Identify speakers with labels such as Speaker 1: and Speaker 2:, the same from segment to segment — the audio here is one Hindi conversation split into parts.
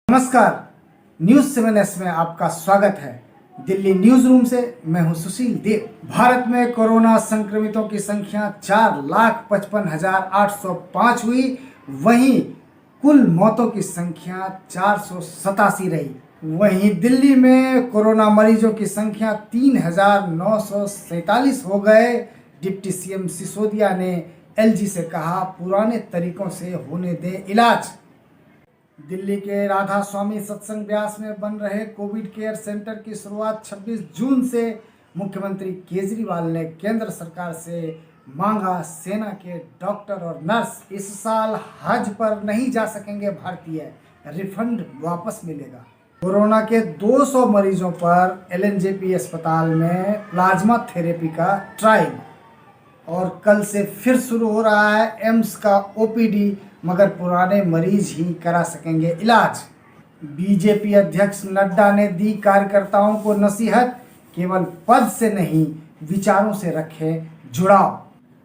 Speaker 1: नमस्कार, न्यूज 7S में आपका स्वागत है। दिल्ली न्यूज रूम से मैं हूं सुशील देव। भारत में कोरोना संक्रमितों की संख्या 4,55,805 हुई, वहीं कुल मौतों की संख्या 487 रही। वहीं दिल्ली में कोरोना मरीजों की संख्या 3,947 हो गए। डिप्टी सीएम सिसोदिया ने एलजी से कहा, पुराने तरीकों से होने दें इलाज। दिल्ली के राधा स्वामी सत्संग ब्यास में बन रहे कोविड केयर सेंटर की शुरुआत 26 जून से मुख्यमंत्री केजरीवाल ने केंद्र सरकार से मांगा। सेना के डॉक्टर और नर्स इस साल हज पर नहीं जा सकेंगे भारतीय, रिफंड वापस मिलेगा। कोरोना के 200 मरीजों पर एलएनजेपी अस्पताल में प्लाज्मा थेरेपी का ट्रायल, और कल से फिर शुरू हो रहा है एम्स का ओपीडी, मगर पुराने मरीज ही करा सकेंगे इलाज। बीजेपी अध्यक्ष नड्डा ने दी कार्यकर्ताओं को नसीहत, केवल पद से नहीं विचारों से रखें जुड़ाव।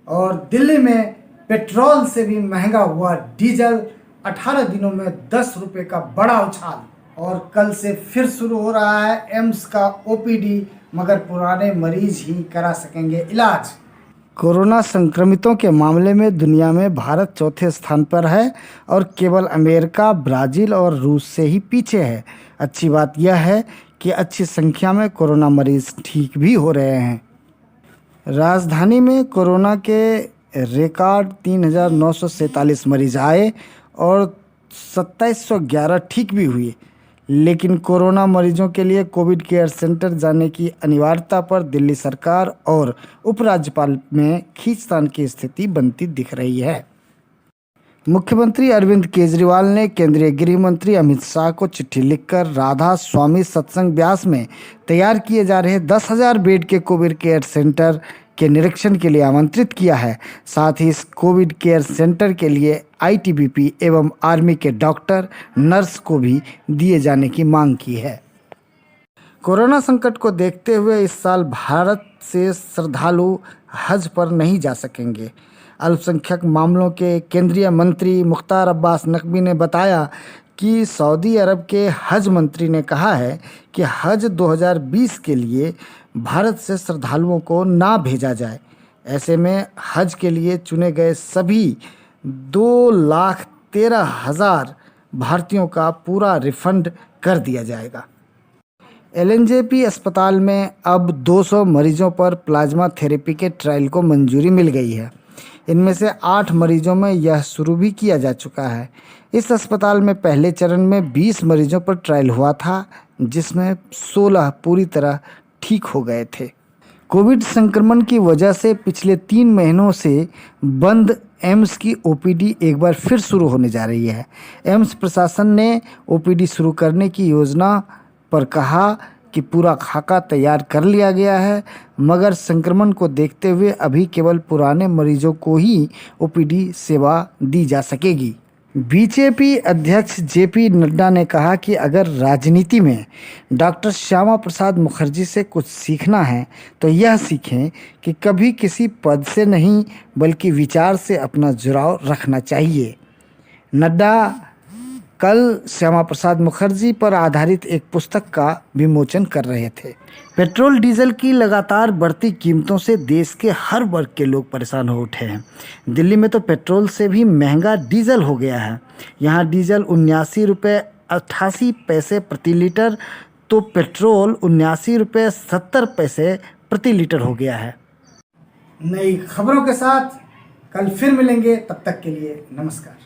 Speaker 1: और दिल्ली में पेट्रोल से भी महंगा हुआ डीजल, 18 दिनों में 10 रुपये का बड़ा उछाल। और कल से फिर शुरू हो रहा है एम्स का ओपीडी, मगर पुराने मरीज ही करा सकेंगे इलाज। कोरोना संक्रमितों के मामले में दुनिया में भारत चौथे स्थान पर है और केवल अमेरिका, ब्राज़ील और रूस से ही पीछे है। अच्छी बात यह है कि अच्छी संख्या में कोरोना मरीज ठीक भी हो रहे हैं। राजधानी में कोरोना के रिकॉर्ड 3,947 मरीज आए और 2,711 ठीक भी हुए, लेकिन कोरोना मरीजों के लिए कोविड केयर सेंटर जाने की अनिवार्यता पर दिल्ली सरकार और उपराज्यपाल में खींचतान की स्थिति बनती दिख रही है। मुख्यमंत्री अरविंद केजरीवाल ने केंद्रीय गृह मंत्री अमित शाह को चिट्ठी लिखकर राधा स्वामी सत्संग ब्यास में तैयार किए जा रहे 10,000 बेड के कोविड केयर सेंटर के निरीक्षण के लिए आमंत्रित किया है। साथ ही इस कोविड केयर सेंटर के लिए आईटीबीपी एवं आर्मी के डॉक्टर, नर्स को भी दिए जाने की मांग की है। कोरोना संकट को देखते हुए इस साल भारत से श्रद्धालु हज पर नहीं जा सकेंगे। अल्पसंख्यक मामलों के केंद्रीय मंत्री मुख्तार अब्बास नकवी ने बताया कि सऊदी अरब के हज मंत्री ने कहा है कि हज 2020 के लिए भारत से श्रद्धालुओं को ना भेजा जाए। ऐसे में हज के लिए चुने गए सभी 2,13,000 भारतीयों का पूरा रिफंड कर दिया जाएगा। एलएनजेपी अस्पताल में अब 200 मरीजों पर प्लाज्मा थेरेपी के ट्रायल को मंजूरी मिल गई है। इनमें से 8 मरीजों में यह शुरू भी किया जा चुका है। इस अस्पताल में पहले चरण में 20 मरीजों पर ट्रायल हुआ था, जिसमें 16 पूरी तरह ठीक हो गए थे। कोविड संक्रमण की वजह से पिछले 3 महीनों से बंद एम्स की ओपीडी एक बार फिर शुरू होने जा रही है। एम्स प्रशासन ने ओपीडी शुरू करने की योजना पर कहा कि पूरा खाका तैयार कर लिया गया है, मगर संक्रमण को देखते हुए अभी केवल पुराने मरीजों को ही ओपीडी सेवा दी जा सकेगी। बीजेपी अध्यक्ष जेपी नड्डा ने कहा कि अगर राजनीति में डॉक्टर श्यामा प्रसाद मुखर्जी से कुछ सीखना है तो यह सीखें कि कभी किसी पद से नहीं बल्कि विचार से अपना जुड़ाव रखना चाहिए। नड्डा कल श्यामा प्रसाद मुखर्जी पर आधारित एक पुस्तक का विमोचन कर रहे थे। पेट्रोल डीजल की लगातार बढ़ती कीमतों से देश के हर वर्ग के लोग परेशान हो उठे हैं। दिल्ली में तो पेट्रोल से भी महंगा डीजल हो गया है। यहाँ डीजल 79 रुपये 88 पैसे प्रति लीटर, तो पेट्रोल 79 रुपये 70 पैसे प्रति लीटर हो गया है। नई खबरों के साथ कल फिर मिलेंगे, तब तक के लिए नमस्कार।